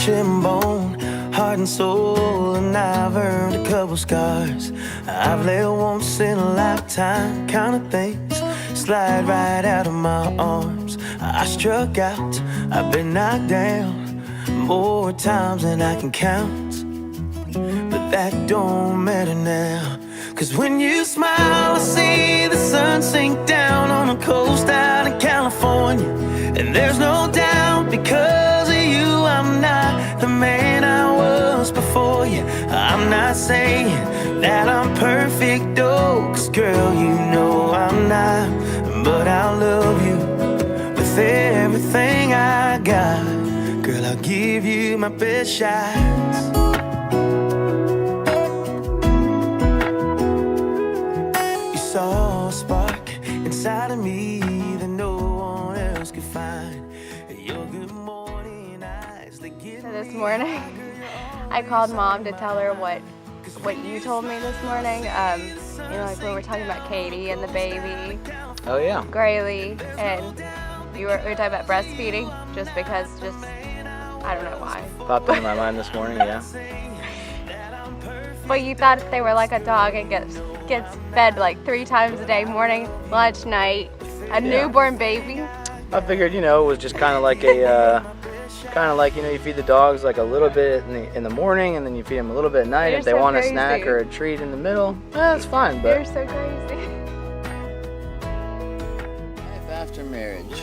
flesh and bone, heart and soul, and I've earned a couple scars. I've let once in a lifetime kind of things slide right out of my arms. I struck out, I've been knocked down more times than I can count, but that don't matter now. 'Cause when you smile, I see the sun sink down on the coast out in California. And there's no doubt, because of you, I'm not the man I was before you. I'm not saying that I'm perfect, oh, 'cause girl, you know I'm not. But I'll love you with everything I got. Girl, I'll give you my best shots. You saw a spark inside of me that no one else could find. Your good morning eyes, they give So this morning, I called Mom to tell her what you told me this morning. You know, like when we were talking about Katie and the baby. Oh yeah. Gregory, and we were talking about breastfeeding, just because, I don't know why. Popped into my mind this morning, yeah. But you thought they were like a dog and gets fed like 3 times a day, morning, lunch, night, newborn baby. I figured, it was just kind of like you feed the dogs like a little bit in the morning, and then you feed them a little bit at night. You're If they so want crazy. a snack or a treat in the middle, that's fine. But You're so crazy. Life after marriage.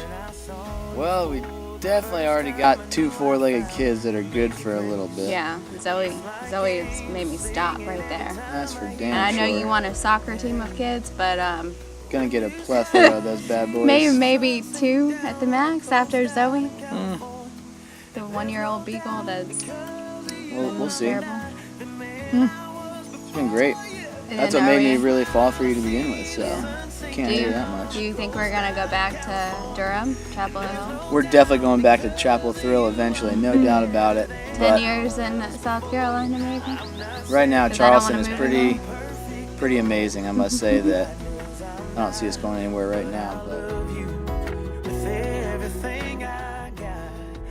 Well, we definitely already got 2 4-legged kids that are good for a little bit. Yeah, Zoe has made me stop right there. That's for damn And I know sure. you want a soccer team of kids, but Gonna get a plethora of those bad boys. maybe 2 at the max after Zoe. The 1-year-old beagle that's We'll see. terrible. It's been great. And That's then what are made me we- really fall for you to begin with, so can't do hate you, you that much. do you think we're gonna go back to Durham, Chapel Hill? We're definitely going back to Chapel Thrill eventually, no doubt about it. 10 But years in South Carolina, maybe? right now, 'Cause I don't Charleston wanna is move pretty amazing. I must say that I don't see us going anywhere right now, but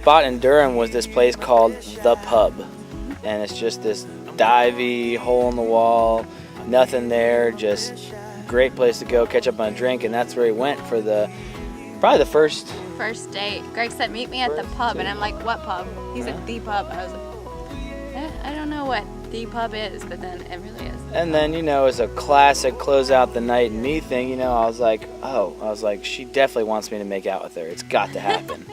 spot in Durham was this place called The Pub, and it's just this divey hole in the wall, nothing there, just great place to go catch up on a drink, and that's where he went for probably the first. First date. Greg said, meet me at the pub, and I'm like, what pub? He said, the pub. I was like, I don't know what the pub is, but then it really is. And then, as a classic close out the night and me thing, I was like, she definitely wants me to make out with her. It's got to happen.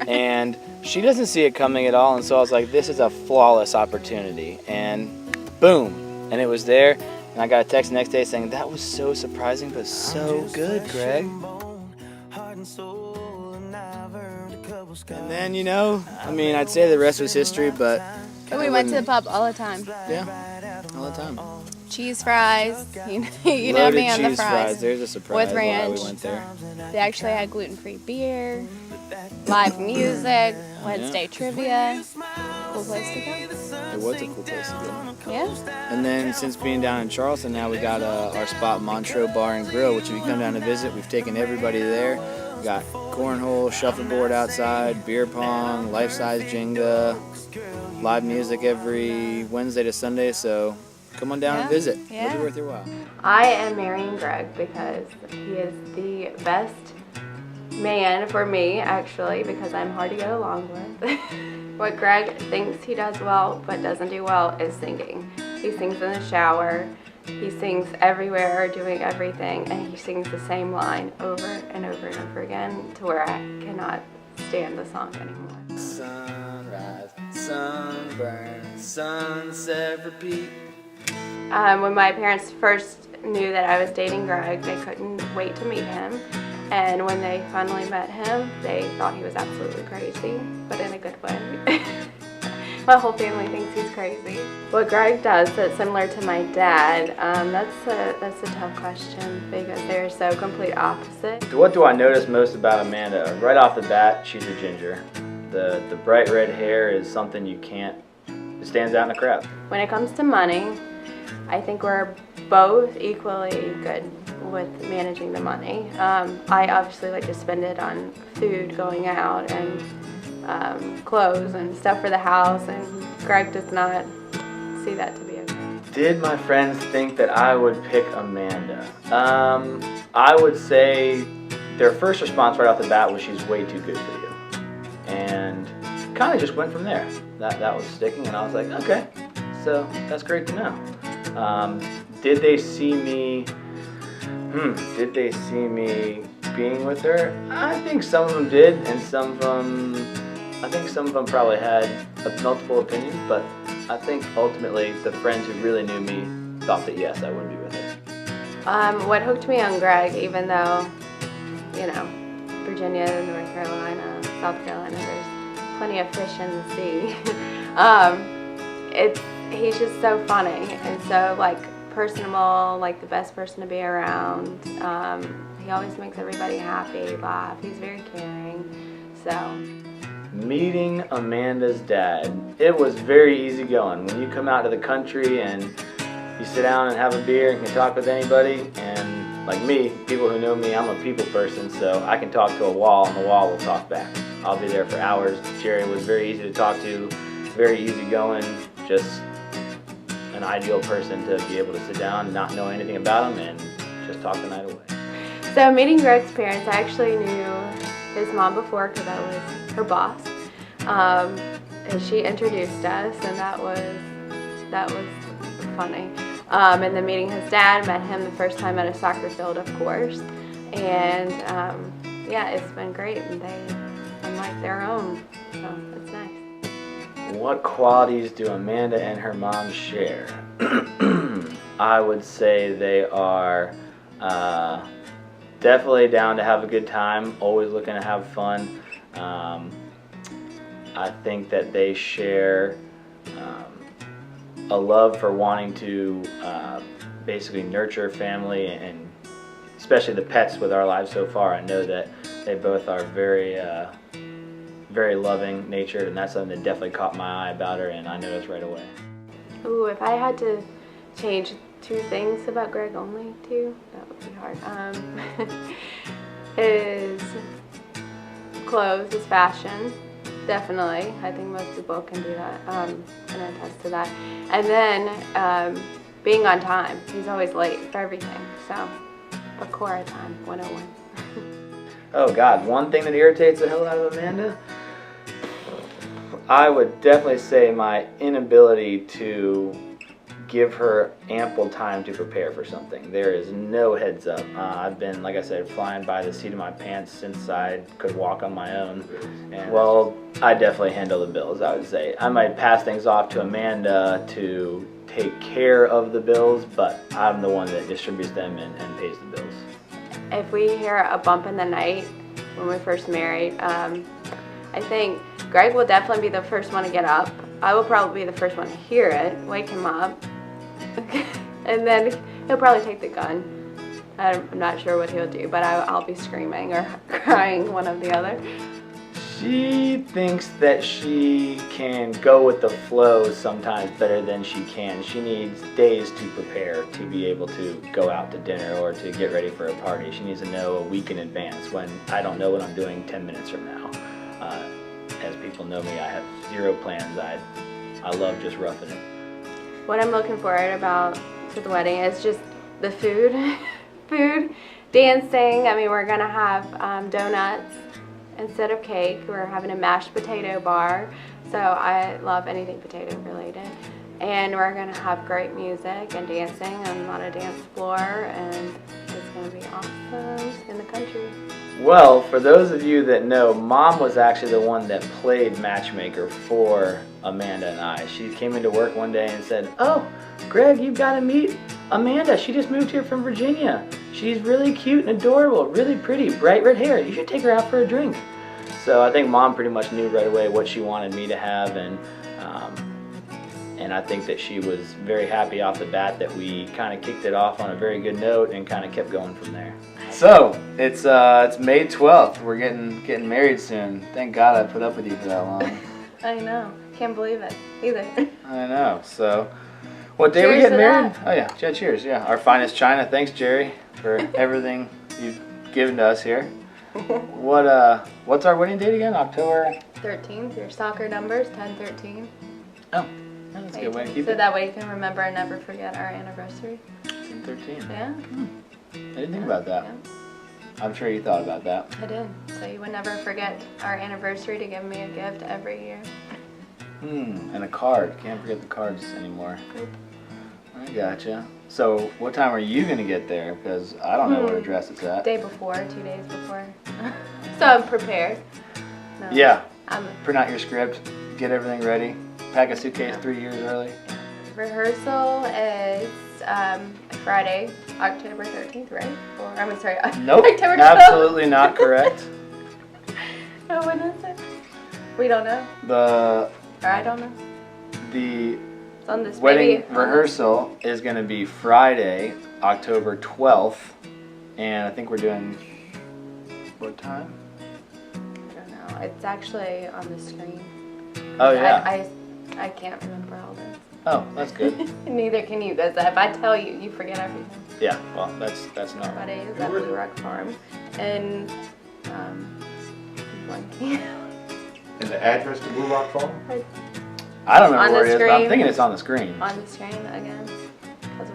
And she doesn't see it coming at all, and so I was like, this is a flawless opportunity. And boom, and it was there. And I got a text the next day saying, that was so surprising, but so good, Greg. And then, I'd say the rest was history, but We went to the pub all the time. yeah, all the time. Cheese fries. You know loaded me on the cheese fries. There's a surprise With why ranch. we went there. They actually had gluten-free beer, live music, Wednesday trivia. Cool place to go. It was a cool place to go. Yeah. And then since being down in Charleston, now we got our spot, Montreux Bar and Grill, which if you come down to visit, we've taken everybody there. We got cornhole, shuffleboard outside, beer pong, life-size Jenga, live music every Wednesday to Sunday, so come on down and visit. Yeah. It'll be worth your while. I am marrying Greg because he is the best man for me, actually, because I'm hard to get along with. What Greg thinks he does well but doesn't do well is singing. He sings in the shower, he sings everywhere, doing everything, and he sings the same line over and over and over again to where I cannot stand the song anymore. Sunrise, sunburn, sunset, repeat. When my parents first knew that I was dating Greg, they couldn't wait to meet him. And when they finally met him, they thought he was absolutely crazy, but in a good way. My whole family thinks he's crazy. What Greg does that's similar to my dad, that's a tough question because they're so complete opposite. What do I notice most about Amanda? Right off the bat, she's a ginger. The bright red hair is something it stands out in a crowd. When it comes to money, I think we're both equally good with managing the money. I obviously like to spend it on food, going out, and clothes and stuff for the house, and Greg does not see that to be okay. Did my friends think that I would pick Amanda? I would say their first response right off the bat was she's way too good for you. And kind of just went from there. That was sticking, and I was like, okay, so that's great to know. Did they see me being with her? I think some of them did, and I think some of them probably had multiple opinions, but I think ultimately the friends who really knew me thought that yes, I would be with her. What hooked me on Greg, even though, you know, Virginia, North Carolina, South Carolina, there's plenty of fish in the sea. He's just so funny and so like personable, like the best person to be around. He always makes everybody happy, laugh. He's very caring. So. Meeting Amanda's dad, it was very easy going. When you come out to the country and you sit down and have a beer and can talk with anybody, and like me, people who know me, I'm a people person, so I can talk to a wall and the wall will talk back. I'll be there for hours. Jerry was very easy to talk to, very easygoing, just an ideal person to be able to sit down and not know anything about him and just talk the night away. So meeting Greg's parents, I actually knew his mom before because I was her boss. And she introduced us, and that was funny. And then meeting his dad, met him the first time at a soccer field, of course. And yeah, it's been great, and they like their own, so it's nice. What qualities do Amanda and her mom share? I would say they are definitely down to have a good time, always looking to have fun. I think that they share a love for wanting to basically nurture family, and especially the pets with our lives so far. I know that they both are very very loving natured, and that's something that definitely caught my eye about her, and I noticed right away. Ooh, if I had to change two things about Greg, only two, that would be hard. His clothes, his fashion, definitely. I think most people can do that, can attest to that. And then being on time. He's always late for everything, so Pecora time, 101. Oh God, one thing that irritates the hell out of Amanda? I would definitely say my inability to give her ample time to prepare for something. There is no heads up. I've been, like I said, flying by the seat of my pants since I could walk on my own. And, well, I definitely handle the bills, I would say. I might pass things off to Amanda to take care of the bills, but I'm the one that distributes them and pays the bills. If we hear a bump in the night when we first married, I think Greg will definitely be the first one to get up. I will probably be the first one to hear it, wake him up, and then he'll probably take the gun. I'm not sure what he'll do, but I'll be screaming or crying, one or the other. She thinks that she can go with the flow sometimes better than she can. She needs days to prepare to be able to go out to dinner or to get ready for a party. She needs to know a week in advance, when I don't know what I'm doing 10 minutes from now. As people know me, I have zero plans. I love just roughing it. What I'm looking forward about to the wedding is just the food, dancing. I mean, we're gonna have donuts instead of cake. We're having a mashed potato bar, so I love anything potato related. And we're gonna have great music and dancing on a dance floor, and it's gonna be awesome in the country. Well, for those of you that know, Mom was actually the one that played matchmaker for Amanda and I. She came into work one day and said, "Oh, Greg, you've got to meet Amanda. She just moved here from Virginia. She's really cute and adorable, really pretty, bright red hair. You should take her out for a drink." So I think Mom pretty much knew right away what she wanted me to have, and I think that she was very happy off the bat that we kind of kicked it off on a very good note and kind of kept going from there. So it's May 12th. We're getting married soon. Thank God I put up with you for that long. I know. Can't believe it either. I know. So what day Cheers we getting to married? that. Oh yeah, cheers. Yeah, our finest china. Thanks, Jerry, for everything you've given to us here. What's our wedding date again? October 13th. Your soccer number's 1013. Oh, that's a good way to keep So it. that way you can remember and never forget our anniversary. 13. Yeah? I didn't think about that. Yeah, I'm sure you thought about that. I did. So you would never forget our anniversary to give me a gift every year. And a card. Can't forget the cards anymore. Nope. I gotcha. So what time are you going to get there? Because I don't know what address it's at. Day before, 2 days before. So I'm prepared. No, Yeah. I'm Print out your script. Get everything ready. Pack a suitcase 3 years early. Rehearsal is Friday, October 13th, right? Or I'm sorry, Nope. October 12th. Absolutely not correct. Oh, when is it? We don't know. The Or I don't know. the It's on this wedding baby. rehearsal is going to be Friday, October 12th. And I think we're doing, what time? I don't know. It's actually on the screen. Oh, yeah. I can't remember all this. Oh, that's good. Neither can you, because if I tell you, you forget everything. Yeah, well, that's normal. Friday is at Blue Rock Farm. And, blanking. And the address to Blue Rock Farm? I don't On remember where the it is, but I'm screen. thinking it's on the screen. On the screen again. Because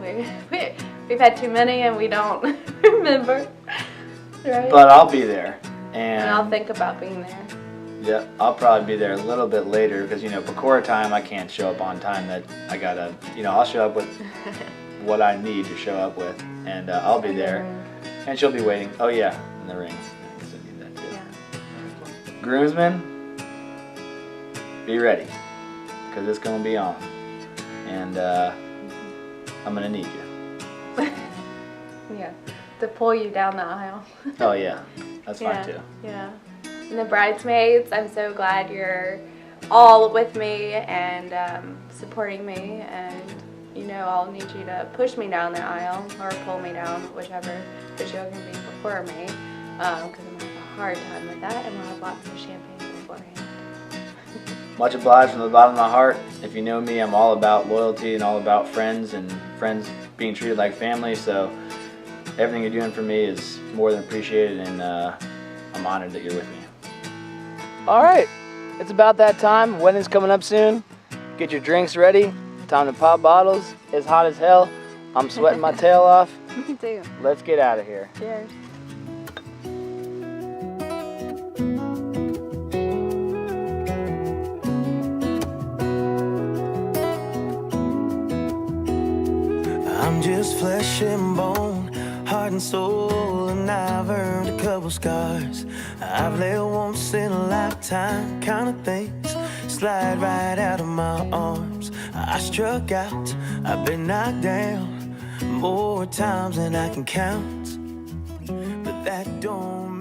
we've had too many and we don't remember. Right? But I'll be there. And I'll think about being there. Yeah, I'll probably be there a little bit later because, Pecora time, I can't show up on time. That I gotta, I'll show up with what I need to show up with, and I'll be there, and she'll be waiting. Oh yeah, in the ring. I guess I need that too. Yeah. Groomsmen, be ready, because it's gonna be on, and I'm gonna need you. Yeah. To pull you down the aisle. Oh yeah, that's fine too. Yeah. And the bridesmaids, I'm so glad you're all with me and supporting me, and I'll need you to push me down the aisle or pull me down, whichever the show can be before me, because I'm gonna have a hard time with that, and we'll have lots of champagne beforehand. Much obliged from the bottom of my heart. If you know me, I'm all about loyalty and all about friends and friends being treated like family, so everything you're doing for me is more than appreciated, and I'm honored that you're with me. All right, it's about that time. Wedding's coming up soon. Get your drinks ready. Time to pop bottles. It's hot as hell. I'm sweating my tail off. Me too. Let's get out of here. Cheers. I'm just flesh and bone, heart and soul, and I've earned a couple scars. I've let once in a lifetime kind of things slide right out of my arms. I struck out, I've been knocked down more times than I can count, but that don't